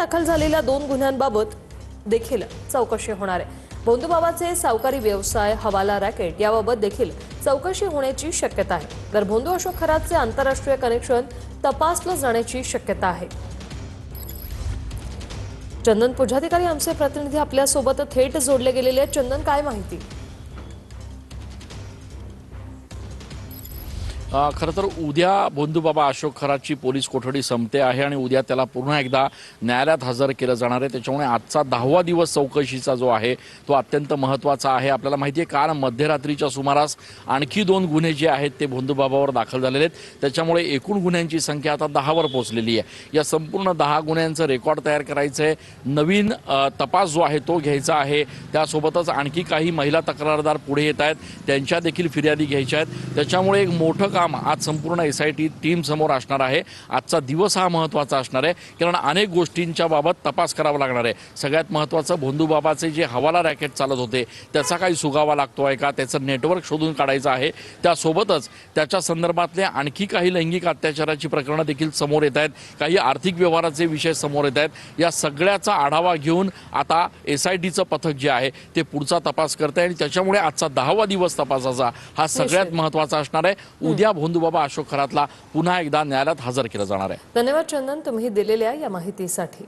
दाखल झालेल्या 2 गुन्ह्यांबाबत देखील चौकशी होणार आहे। भोंदूबाबाचे सावकारी व्यवसाय, हवाला रॅकेट याबाबत देखील चौकशी होण्याची शक्यता आहे। तर भोंदू अशोक खरातचे आंतरराष्ट्रीय कनेक्शन तपासलं जाण्याची शक्यता आहे। चंदन पुजाधिकारी आमचे प्रतिनिधी आपल्या सोबत थेट जोडले गेलेले आहेत। चंदन, काय माहिती? खरं तर उद्या भोंदूबाबा अशोक खरातची पोलीस कोठडी संपते आहे आणि उद्या त्याला पुन्हा एकदा न्यायालयात हजर केलं जाणार आहे। त्याच्यामुळे आजचा 10वा दिवस चौकशीचा जो आहे तो अत्यंत महत्त्वाचा आहे। आपल्याला माहिती आहे काल मध्यरात्रीच्या सुमारास आणखी 2 गुन्हे जे आहेत ते भोंदूबाबावर दाखल झालेले आहेत। त्याच्यामुळे एकूण गुन्ह्यांची संख्या आता 10वर पोहोचलेली आहे। या संपूर्ण 10 गुन्ह्यांचं रेकॉर्ड तयार करायचं आहे। नवीन तपास जो आहे तो घ्यायचा आहे। त्यासोबतच आणखी काही महिला तक्रारदार पुढे येत आहेत, त्यांच्या देखील फिर्यादी घ्यायच्या आहेत। त्याच्यामुळे एक मोठं काम आज संपूर्ण SIT टीम समोर असणार आहे। आजचा दिवस हा महत्त्वाचा असणार आहे, कारण अनेक गोष्टींच्या बाबत तपास करावा लागणार आहे। सगळ्यात महत्त्वाचं, भोंदूबाबाचे जे हवाला रॅकेट चालत होते त्याचा काही सुगावा लागतोय का, त्याचं नेटवर्क शोधून काढायचं आहे। त्यासोबतच त्याच्या संदर्भातले आणखी काही लैंगिक अत्याचाराची प्रकरणं देखील समोर येत आहेत, काही आर्थिक व्यवहाराचे विषय समोर येत आहेत। या सगळ्याचा आढावा घेऊन आता SITचं पथक जे आहे ते पुढचा तपास करत आहे आणि त्याच्यामुळे आजचा 10वा दिवस तपासाचा हा सगळ्यात महत्त्वाचा असणार आहे। उद्या भोंदूबाबा अशोक खरातला पुन्हा एकदा न्यायालयात हजर केलं जाणार आहे। धन्यवाद चंदन, तुम्ही दिलेल्या या माहितीसाठी।